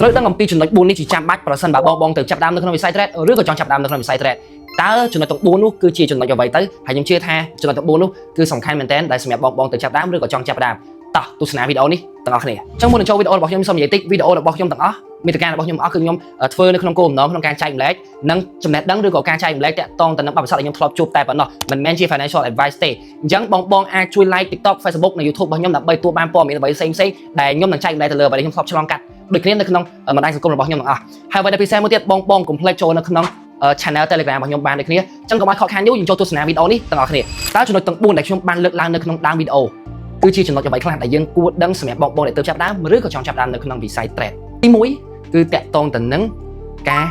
ត្រូវដឹងអំពីចំណុច4នេះជាចាំបាច់ប្រសិនបើបងទៅចាប់ដើមនៅក្នុងវិស័យ trade ឬក៏ចង់ចាប់ដើមនៅក្នុងវិស័យ trade តើចំណុចទាំង4នោះគឺជាចំណុចអ្វីទៅហើយខ្ញុំជឿថាចំណុចទាំង4នោះគឺសំខាន់មែនទែនដែលសម្រាប់បងទៅចាប់ដើមឬក៏ចង់ចាប់ដើមតោះទស្សនាវីដេអូនេះទាំងអស់គ្នាអញ្ចឹងមុននឹងចូលវីដេអូរបស់ខ្ញុំសូមនិយាយតិចវីដេអូរបស់ខ្ញុំទាំងអស់មាតិការបស់ខ្ញុំអស់គឺខ្ញុំធ្វើនៅក្នុងគោលបំណងក្នុងការចែកម្លែកនិងចំណេះដឹងឬក៏ការចែកម្លែកតាក់ទងទៅនឹងបទពិសោធន៍ដែលខ្ញុំធ្លាប់ជួបតែប៉ុណ្ណោះមិនមែនជា financial advice ទេអញ្ចឹងបងអាចជួយ like TikTok Facebook និង YouTube របស់ខ្ញុំដើម្បីទទួលបានព័ត៌មានអ្វីផ្សេងៗដែលខ្ញុំនឹងចែកម្លែកទៅលើអ្វីដែលខ្ញុំធ្លាប់ឆ្លងកាត់ដូចគ្នានៅក្នុងបណ្ដាញសង្គមរបស់ខ្ញុំទាំងអស់ហើយអ្វីដែលពិសេសមួយទៀតបងកុំភ្លេចចូលនៅក្នុង channel Telegram របស់ខ្ញុំបានដូចគ្នាអញ្ចឹងកុំឲ្យខកខានយូរយើងចូលទស្សនាវីដេអូនេះទាំងអស់គ្នាតើចំណុចទាំង4ដែលខ្ញុំបានលើកឡើងនៅក្នុងដើមវីដេអូគឺជាចំណុចអ្វីខ្លះដែលយើងគួរដឹងសម្រាប់បងដែលទៅចាប់ដើមឬក៏ចង់ចាប់ដើមនៅក្នុងវិស័យ trade ទី1គឺតាក់ទងទៅនឹងការ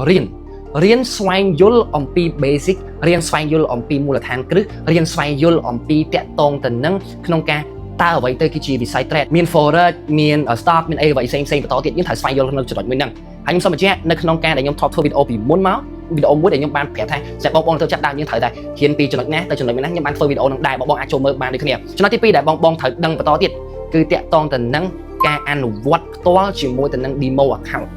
រៀនស្វែងយល់អំពី basic រៀនស្វែងយល់អំពីមូលដ្ឋានគ្រឹះរៀនស្វែងយល់អំពីតាក់ទងទៅនឹងក្នុងការតើអ្វីទៅគឺជាវិស័យ trade មាន forex មាន stock មានអីអ្វីផ្សេងបន្តទៀតយើងត្រូវស្វែងយល់ក្នុងចំណុចមួយហ្នឹងហើយខ្ញុំសូមបញ្ជាក់នៅក្នុងការដែលខ្ញុំថតធ្វើវីដេអូពីមុនមកវីដេអូមួយដែលខ្ញុំបានប្រាប់ថាសម្រាប់បងទៅចាប់ដើមយើងត្រូវតែរៀនពីចំណុចណាទៅចំណុចណាខ្ញុំបានធ្វើវីដេអូនឹងដែរបងអាចចូលមើលបានដូចគ្នាចំណុចទី2ដែលបងត្រូវដឹងបន្តទៀតគឺតាក់ទងទៅនឹងការអនុវត្តផ្ទាល់ជាមួយទៅនឹង demo account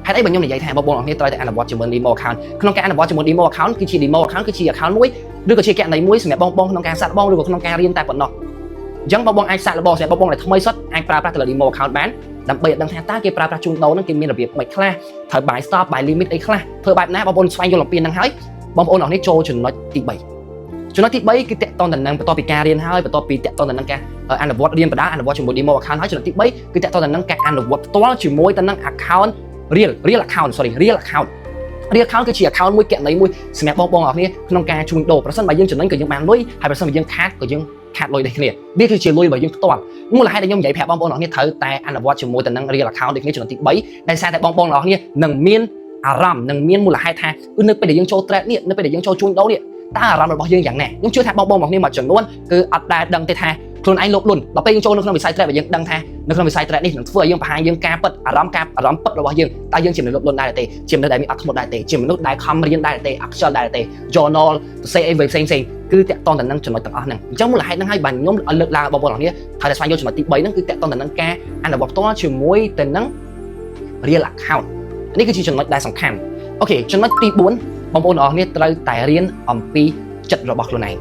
ហេតុអីបើខ្ញុំនិយាយថាបងប្អូនអរគ្នាត្រូវតែអនុវត្តជាមួយ demo account ក្នុងការអនុវត្តជាមួយ demo account គឺជា demo account គឺជា account មួយឬក៏ជាគណនីមួយសម្រាប់បងក្នុងការសាកល្បងឬក៏ក្នុងការរៀនតែប៉ុណ្ណោះអញ្ចឹងបងអាចសាកល្បងសម្រាប់បងដែលថ្មីសុទ្ធអាចប្រើប្រាស់ទៅលើ demo account បានដើម្បីឲ្យដឹងថាតើគេប្រើប្រាស់ជួញដូរហ្នឹងគេមានរបៀបមិនខ្លះត្រូវ buy stop buy limit អីខ្លះធ្វើបែបណាបងប្អូនស្វែងយល់អំពីហ្នឹងហើយបងប្អូនអរគ្នាចូលចំណុចទី3ចំណុចទី3គឺតាក់ទងទៅនឹងបន្ទាប់ពីការរៀនហើយបន្ទាប់ពីតាក់ទងទៅនឹងការអនុវត្តរៀនបណ្ដាអនុវត្តជាមួយ demo account ហើយចំណុចទី3គឺតាក់ទងទៅនឹងការអនុវត្តផ្ទាល់ជាមួយទៅនឹង account real account គឺជា account មួយគណនីមួយសម្រាប់បងអរគ្នាក្នុងការជួញដូរប្រសិនបើយើងចំណេញក៏យើងបានលុយហើយប្រសិនបើយើងខាតក៏យើងខាតលុយដូចគ្នាវាគឺជាលុយរបស់យើងផ្ទាល់មូលហេតុដែលខ្ញុំនិយាយប្រាប់បងប្អូនអរគ្នាត្រូវតែអនុវត្តជាមួយទៅនឹង real account ដូចគ្នាចំណុចទី3ដែលសារតែបងប្អូនអរគ្នានឹងមានអារម្មណ៍នឹងមានមូលហេតុថានៅពេលដែលយើងចូល trade នេះនៅពេលដែលយើងចូលជួញដូរនេះតើអារម្មណ៍របស់យើងយ៉ាងណាខ្ញុំជឿថាបងប្អូនអរគ្នាមួយចំនួនគឺអត់ដែលដឹងទេថាខ្លួនឯងលោភលន់ដល់ពេលយើងចូលនៅក្នុងវិស័យ trade យើងដឹងថានៅក្នុងវិស័យ trade នេះនឹងធ្វើឲ្យយើងបង្ហាញយើងការពិតអារម្មណ៍ពិតរបស់យើងតើយើងជាមនុស្សលោភលន់ដែរទេជាមនុស្សដែលមានអត់ធ្មត់ដែរទេជាមនុស្សដែលខំរៀនដែរទេអខ្ជិលដែរទេ journal សរសេរអីផ្សេងគឺតាក់ទងទៅនឹងចំណុចទាំងអស់ហ្នឹងអញ្ចឹងមូលហេតុហ្នឹងហើយបានខ្ញុំលើកឡើងបងប្អូនអរគ្នាហើយតែស្វែងយល់ចំណុចទី3ហ្នឹងគឺតាក់ទងទៅនឹងការអនុវត្តផ្ទាល់ជាមួយទៅនឹង real account នេះគឺជាចំណុចដែលសំខាន់អូខេចំណុចទី4បងប្អូនអរគ្នាត្រូវតែរៀនអំពីចិត្តរបស់ខ្លួនឯង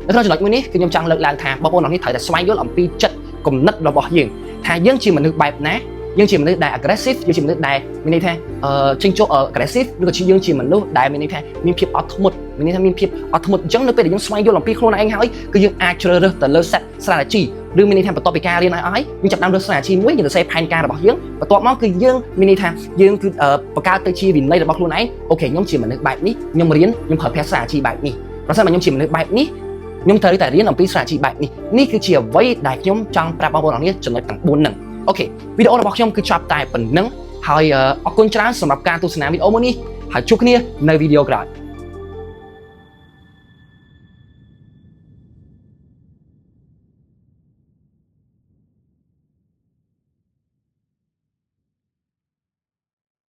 នៅក្នុងចំណុចមួយនេះគឺខ្ញុំចង់លើកឡើងថាបងប្អូនអរគ្នាត្រូវតែស្វែងយល់អំពីចិត្តគំនិតរបស់យើងថាយើងជាមនុស្សបែបណាយើងជាមនុស្សដែល aggressive យើងជាមនុស្សដែលមានន័យថាចេញចូល aggressive ឬក៏យើងជាមនុស្សដែលមានន័យថាមានភាពអត់ធ្មត់មានន័យថាមានភាពអត់ធ្មត់អញ្ចឹងនៅពេលដែលយើងស្វែងយល់អំពីខ្លួនឯងហើយគឺយើងអាចជ្រើសរើសទៅលើ set strategy ឬមានន័យថាបន្ទាប់ពីការរៀនឲ្យយើងចាប់ផ្ដើមរើស strategy មួយយើងទៅសេផែនការរបស់យើងបន្ទាប់មកគឺយើងមានន័យថាយើងគឺបង្កើតទៅជាវិន័យរបស់ខ្លួនឯងអូខេខ្ញុំជាមនុស្សបែបនេះខ្ញុំរៀនខ្ញុំប្រើប្រាស់ strategy បែបនេះប្រសិនបើខ្ញុំជាមនុស្សបែបនេះខ្ញុំត្រូវតែរៀនអំពី strategy បែបនេះគឺជាអ្វីដែលខ្ញុំចង់ប្រាប់បងប្អូនអរគ្នាចំណុចទាំង4ហ្នឹងអូខេវីដេអូរបស់ខ្ញុំគឺចប់តែប៉ុណ្្នឹងហើយអរគុណច្រើនសម្រាប់ការទស្សនាវីដេអូមួយនេះហើយជួបគ្នានៅវីដេអូក្រោយ